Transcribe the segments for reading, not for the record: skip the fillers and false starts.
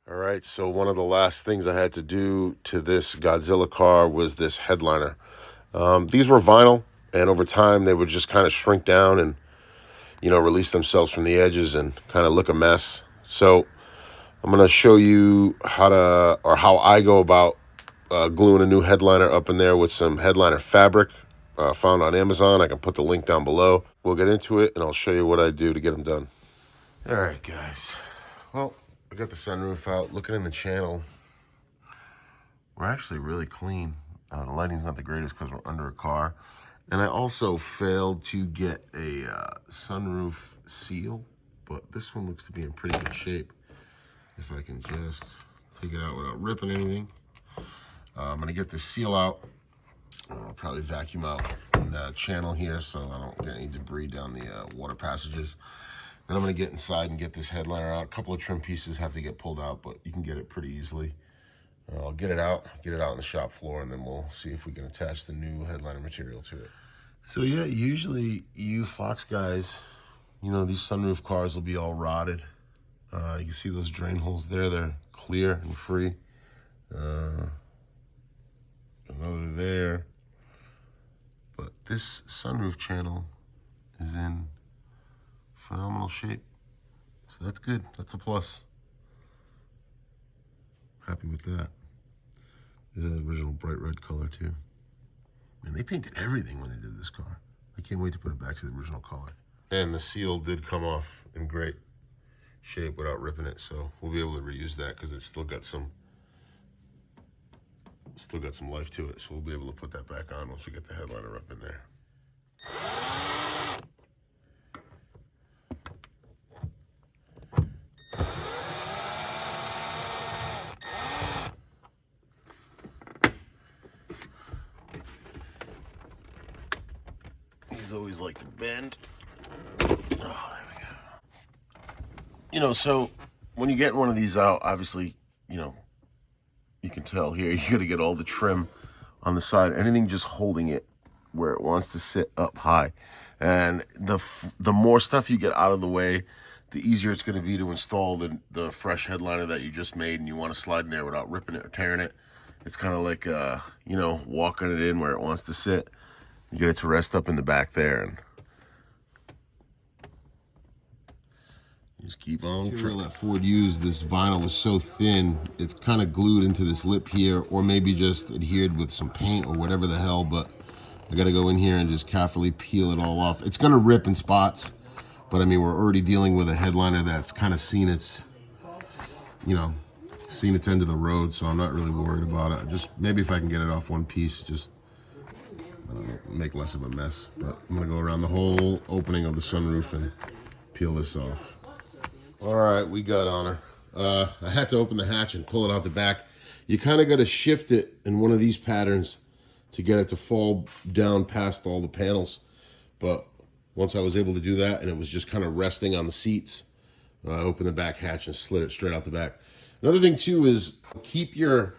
All right, so one of the last things I had to do to this Godzilla car was this headliner. These were vinyl, and over time they would just kind of shrink down and, release themselves from the edges and kind of look a mess. So I'm going to show you how I go about gluing a new headliner up in there with some headliner fabric found on Amazon. I can put the link down below. We'll get into it, and I'll show you what I do to get them done. All right, guys. Well, I got the sunroof out. Looking in the channel, we're actually really clean. The lighting's not the greatest because we're under a car. And I also failed to get a sunroof seal, but this one looks to be in pretty good shape. If I can just take it out without ripping anything. I'm gonna get the seal out. I'll probably vacuum out the channel here so I don't get any debris down the water passages. Then I'm gonna get inside and get this headliner out. A couple of trim pieces have to get pulled out, but you can get it pretty easily. I'll get it out on the shop floor, and then we'll see if we can attach the new headliner material to it. So yeah, usually you Fox guys, these sunroof cars will be all rotted. You can see those drain holes there, they're clear and free. Another there. But this sunroof channel is in phenomenal shape. So that's good, that's a plus. Happy with that. There's an original bright red color too. And they painted everything when they did this car. I can't wait to put it back to the original color. And the seal did come off in great shape without ripping it, so we'll be able to reuse that because it's still got some life to it. So we'll be able to put that back on once we get the headliner up in there. These always like to bend. Oh, there we go. So when you get one of these out, obviously, you can tell here, you got to get all the trim on the side, anything just holding it where it wants to sit up high. And the more stuff you get out of the way, the easier it's going to be to install the fresh headliner that you just made, and you want to slide in there without ripping it or tearing it. It's kind of like, walking it in where it wants to sit. You get it to rest up in the back there, and just keep on. The material that Ford used, this vinyl was so thin, it's kind of glued into this lip here, or maybe just adhered with some paint or whatever the hell, but I gotta go in here and just carefully peel it all off. It's gonna rip in spots, but I mean, we're already dealing with a headliner that's kind of seen its end of the road, so I'm not really worried about it. Just maybe if I can get it off one piece, just make less of a mess. But I'm gonna go around the whole opening of the sunroof and peel this off. All right, we got on her. I had to open the hatch and pull it out the back. You kind of got to shift it in one of these patterns to get it to fall down past all the panels. But once I was able to do that, and it was just kind of resting on the seats, I opened the back hatch and slid it straight out the back. Another thing too is keep your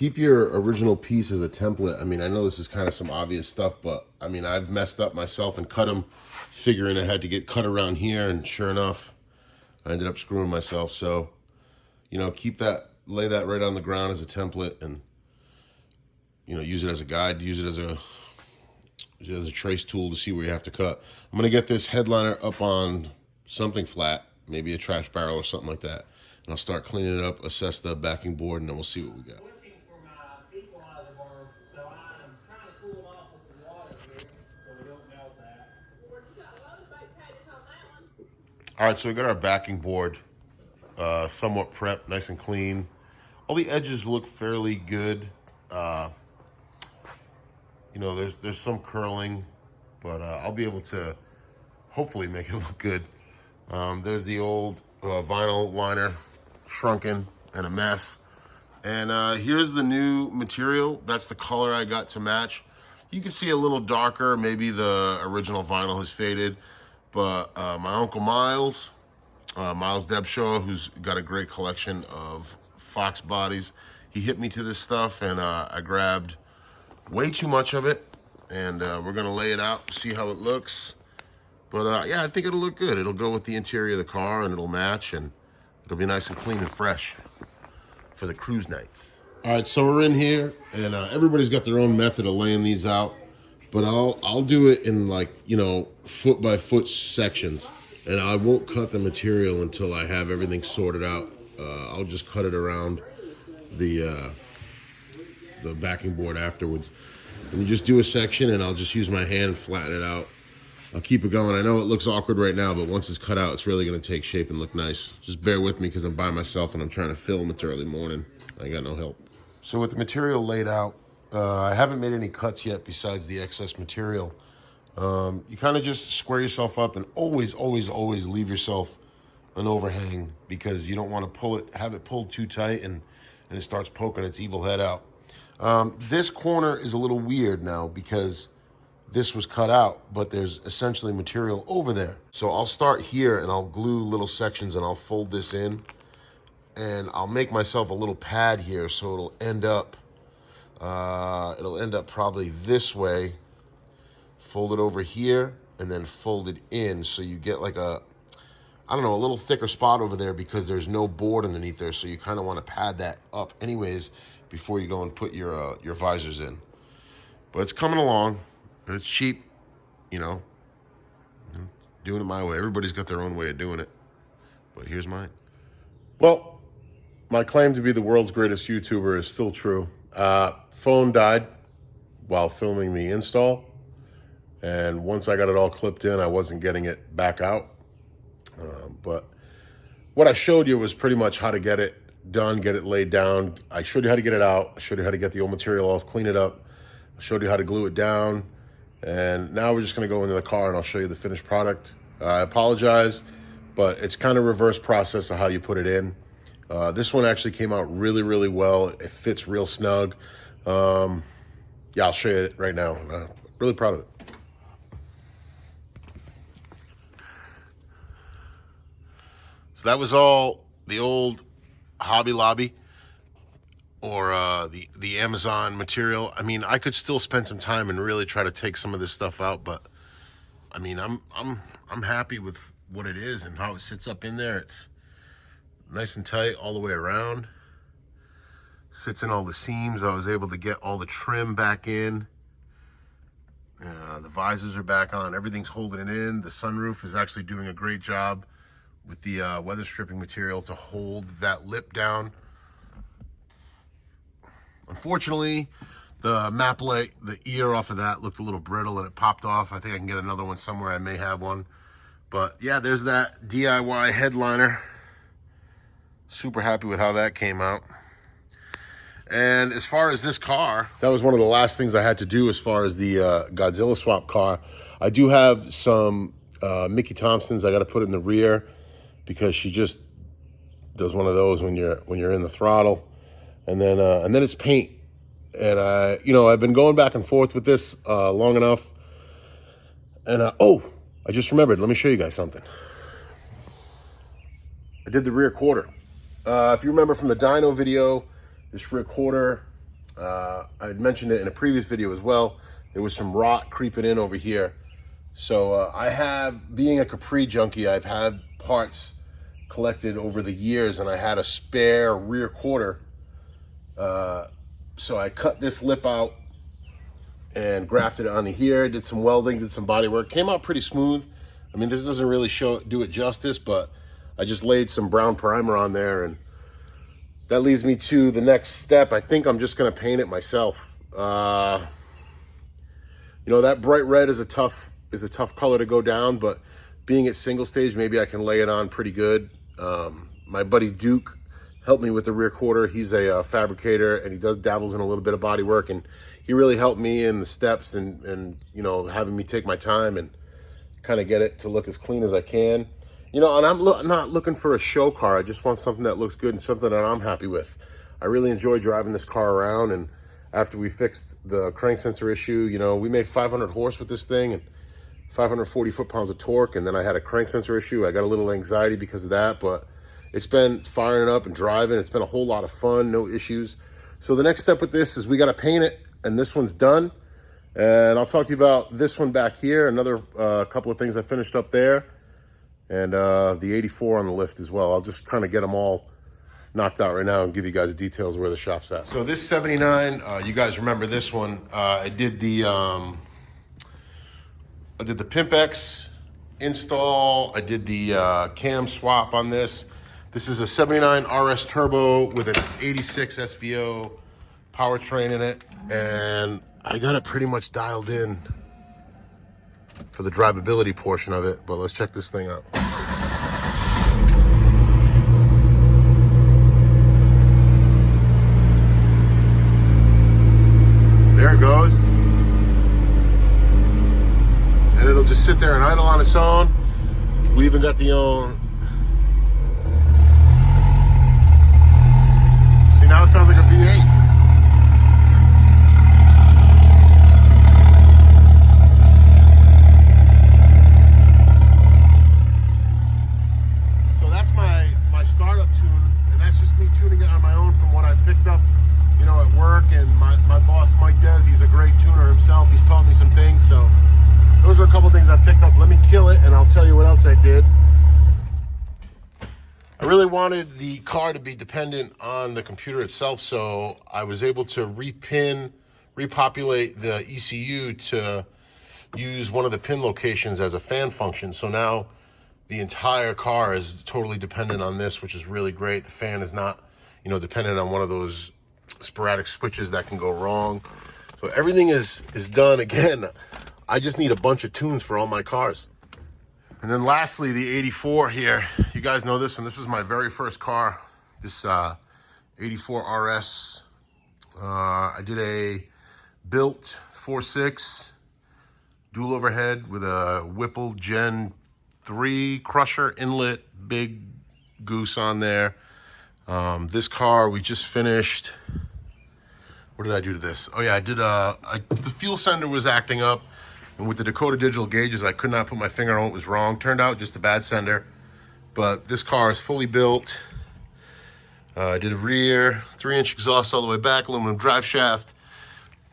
original piece as a template. I mean, I know this is kind of some obvious stuff, but I mean, I've messed up myself and cut them figuring it had to get cut around here, and sure enough, I ended up screwing myself. So, lay that right on the ground as a template, and use it as a guide, use it as a trace tool to see where you have to cut. I'm gonna get this headliner up on something flat, maybe a trash barrel or something like that, and I'll start cleaning it up, assess the backing board, and then we'll see what we got. All right, so we got our backing board somewhat prepped, nice and clean. All the edges look fairly good. There's some curling, but I'll be able to hopefully make it look good. There's the old vinyl liner, shrunken and a mess. And here's the new material. That's the color I got to match. You can see a little darker. Maybe the original vinyl has faded. But my Uncle Myles, Myles Debshaw, who's got a great collection of Fox bodies, he hit me to this stuff, and I grabbed way too much of it, and we're gonna lay it out, see how it looks. But yeah, I think it'll look good. It'll go with the interior of the car, and it'll match, and It'll be nice and clean and fresh for the cruise nights. All right, so we're in here, and everybody's got their own method of laying these out, but I'll do it in, like, you know, foot by foot sections, and I won't cut the material until I have everything sorted out. I'll just cut it around the backing board afterwards. And you just do a section, and I'll just use my hand and flatten it out. I'll keep it going. I know it looks awkward right now, but once it's cut out, it's really going to take shape and look nice. Just bear with me because I'm by myself and I'm trying to film. It's early morning. I got no help. So with the material laid out, I haven't made any cuts yet besides the excess material. You kind of just square yourself up and always, always, always leave yourself an overhang because you don't want to have it pulled too tight and it starts poking its evil head out. This corner is a little weird now because this was cut out, but there's essentially material over there. So I'll start here and I'll glue little sections and I'll fold this in and I'll make myself a little pad here so it'll end up probably this way, fold it over here and then fold it in so you get like a little thicker spot over there because there's no board underneath there, so you kind of want to pad that up anyways before you go and put your visors in. But it's coming along. It's cheap, you know, doing it my way. Everybody's got their own way of doing it, but here's mine. Well, my claim to be the world's greatest YouTuber is still true. Phone died while filming the install, and once I got it all clipped in, I wasn't getting it back out. But what I showed you was pretty much how to get it done, get it laid down. I showed you how to get it out. I showed you how to get the old material off, clean it up. I showed you how to glue it down. And now we're just going to go into the car and I'll show you the finished product. I apologize, but it's kind of reverse process of how you put it in. This one actually came out really, really well. It fits real snug. Yeah, I'll show you it right now. I'm really proud of it. So that was all the old Hobby Lobby or the Amazon material. I mean, I could still spend some time and really try to take some of this stuff out, but I mean, I'm happy with what it is and how it sits up in there. It's nice and tight all the way around. Sits in all the seams. I was able to get all the trim back in. The visors are back on. Everything's holding it in. The sunroof is actually doing a great job with the weather stripping material to hold that lip down. Unfortunately, the map light, the ear off of that looked a little brittle and it popped off. I think I can get another one somewhere. I may have one. But yeah, there's that DIY headliner. Super happy with how that came out. And as far as this car, that was one of the last things I had to do as far as the Godzilla swap car. I do have some Mickey Thompsons I got to put in the rear because she just does one of those when you're in the throttle. And then it's paint. And I've been going back and forth with this long enough. And I just remembered. Let me show you guys something. I did the rear quarter. If you remember from the dyno video, this rear quarter, I had mentioned it in a previous video as well. There was some rot creeping in over here. So being a Capri junkie, I've had parts collected over the years, and I had a spare rear quarter. So I cut this lip out and grafted it onto here, did some welding, did some body work. Came out pretty smooth. I mean, this doesn't really do it justice, but I just laid some brown primer on there, and that leads me to the next step. I think I'm just gonna paint it myself. That bright red is a tough color to go down, but being at single stage, maybe I can lay it on pretty good. My buddy Duke helped me with the rear quarter. He's a fabricator, and he dabbles in a little bit of body work, and he really helped me in the steps and having me take my time and kind of get it to look as clean as I can. And I'm not looking for a show car. I just want something that looks good and something that I'm happy with. I really enjoy driving this car around, and after we fixed the crank sensor issue, we made 500 horse with this thing and 540 foot-pounds of torque, and then I had a crank sensor issue. I got a little anxiety because of that, but it's been firing up and driving. It's been a whole lot of fun, no issues. So the next step with this is we got to paint it, and this one's done. And I'll talk to you about this one back here, another couple of things I finished up there. and the 84 on the lift as well. I'll just kind of get them all knocked out right now and give you guys details where the shop's at. So this 79, you guys remember this one. I did the Pimp X install. I did the cam swap on this. This is a 79 RS Turbo with an 86 SVO powertrain in it, and I got it pretty much dialed in for the drivability portion of it, but let's check this thing out. There it goes. And it'll just sit there and idle on its own. We even got the own. See, now it sounds like a V8. So that's my startup tune, and that's just me tuning it on my own from what I picked up, you know, at work. And my boss, Mike Des, he's a great tuner himself. He's taught me some things, so those are a couple things I picked up. Let me kill it, and I'll tell you what else I did. I really wanted the car to be dependent on the computer itself, so I was able to repopulate the ECU to use one of the pin locations as a fan function. So now the entire car is totally dependent on this, which is really great. The fan is not, you know, dependent on one of those sporadic switches that can go wrong. So everything is done. Again, I just need a bunch of tunes for all my cars. And then lastly, the 84 here. You guys know this one. This was my very first car, this 84 RS. I did a built 4.6 dual overhead with a Whipple Gen 3 crusher inlet, big goose on there. This car we just finished. What did I do to this? Oh yeah, I did the fuel sender was acting up, and with the Dakota digital gauges, I could not put my finger on what was wrong. Turned out just a bad sender, but this car is fully built. I did a rear 3-inch exhaust all the way back, aluminum drive shaft,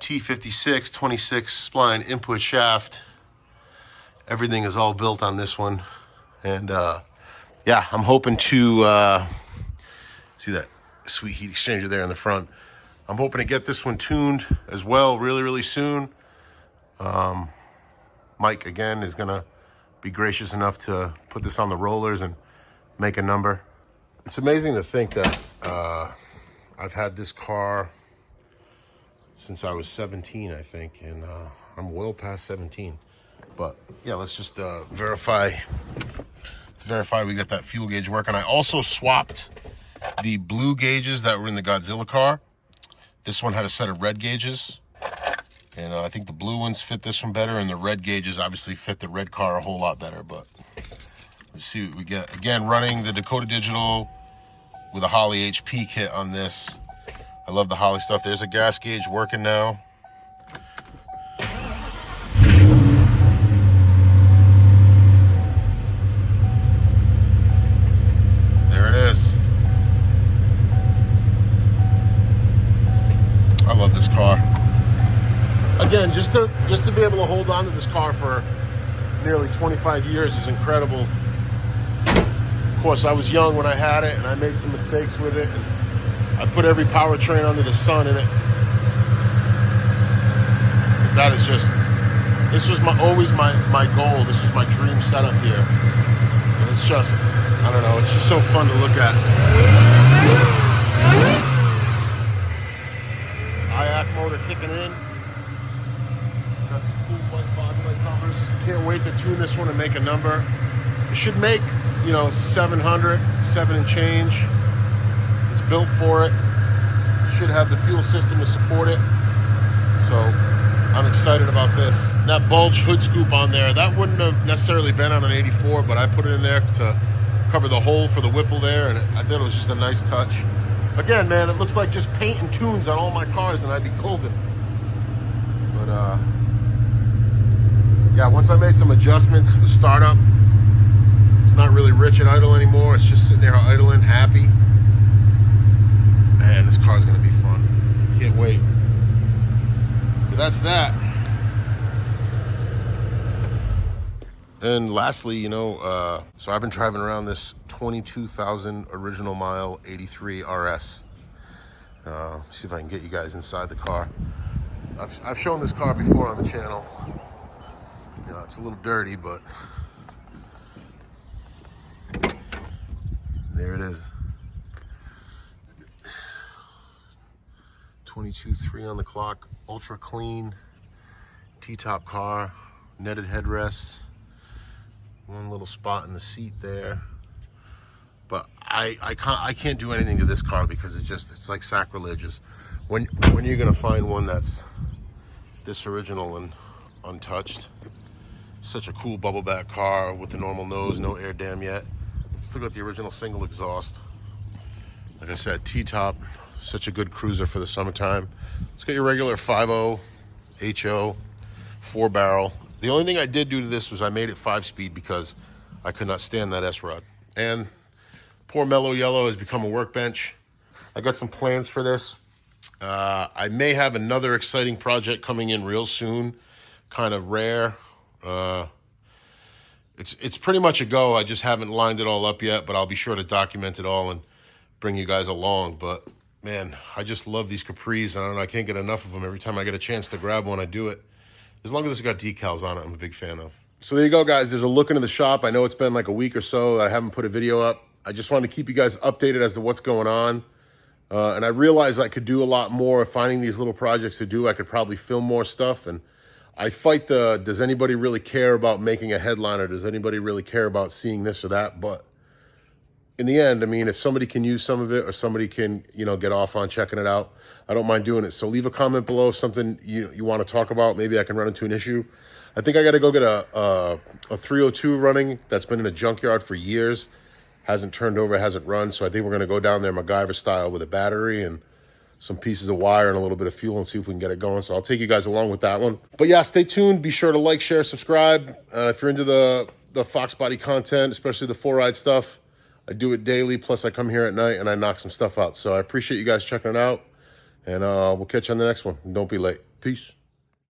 T56 26 spline input shaft. Everything is all built on this one, and yeah, I'm hoping to see that sweet heat exchanger there in the front. I'm hoping to get this one tuned as well really soon. Mike, again, is going to be gracious enough to put this on the rollers and make a number. It's amazing to think that I've had this car since I was 17, I think, and I'm well past 17. But yeah, let's just verify we got that fuel gauge working. I also swapped the blue gauges that were in the Godzilla car. This one had a set of red gauges, and I think the blue ones fit this one better, and the red gauges obviously fit the red car a whole lot better. But let's see what we get. Again, running the Dakota Digital with a Holley HP kit on this. I love the Holley stuff. There's a gas gauge working now. There it is. I love this car. Again, just to be able to hold on to this car for nearly 25 years is incredible. Of course, I was young when I had it, and I made some mistakes with it, and I put every powertrain under the sun in it. But that is just, this was always my goal. This was my dream setup here. And it's just, I don't know, it's just so fun to look at. IAC motor kicking in. Got some cool white fog light covers. Can't wait to tune this one and make a number. It should make, you know, 700, 7 and change. It's built for it. Should have the fuel system to support it. So I'm excited about this. That bulge hood scoop on there, that wouldn't have necessarily been on an 84, but I put it in there to cover the hole for the Whipple there, and I thought it was just a nice touch. Again, man, it looks like just paint and tunes on all my cars, and I'd be golden. But yeah, once I made some adjustments to the startup, it's not really rich and idle anymore. It's just sitting there idling, happy. Man, this car's gonna be fun. Can't wait. But that's that. And lastly, you know, so I've been driving around this 22,000 original mile 83 RS. See if I can get you guys inside the car. I've shown this car before on the channel. You know, it's a little dirty, but there it is. 22.3 on the clock, ultra clean, T-top car, netted headrests, one little spot in the seat there. But I can't do anything to this car because it's like sacrilegious. When you're gonna find one that's this original and untouched. Such a cool bubble back car with the normal nose, no air dam yet. Still got the original single exhaust. Like I said, T-top, such a good cruiser for the summertime. It's got your regular 5.0 HO, 4-barrel. The only thing I did do to this was I made it 5-speed because I could not stand that S-Rod. And poor mellow yellow has become a workbench. I got some plans for this. I may have another exciting project coming in real soon, kind of rare. It's pretty much a go. I just haven't lined it all up yet, but I'll be sure to document it all and bring you guys along. But man, I just love these Capris. I don't know, I can't get enough of them. Every time I get a chance to grab one, I do it. As long as it's got decals on it, I'm a big fan of. So there you go, guys. There's a look into the shop. I know it's been like a week or so. I haven't put a video up. I just wanted to keep you guys updated as to what's going on. And I realized I could do a lot more. Finding these little projects to do, I could probably film more stuff. And I fight the, does anybody really care about making a headliner? Does anybody really care about seeing this or that? But in the end, I mean, if somebody can use some of it or somebody can, you know, get off on checking it out, I don't mind doing it. So leave a comment below, something you want to talk about. Maybe I can run into an issue. I think I got to go get a 302 running that's been in a junkyard for years. Hasn't turned over, hasn't run. So I think we're going to go down there MacGyver style with a battery and some pieces of wire and a little bit of fuel and see if we can get it going. So I'll take you guys along with that one. But yeah, stay tuned. Be sure to like, share, subscribe. If you're into the FOXBODY content, especially the 4Ride stuff, I do it daily. Plus I come here at night and I knock some stuff out. So I appreciate you guys checking it out. And we'll catch you on the next one. Don't be late. Peace.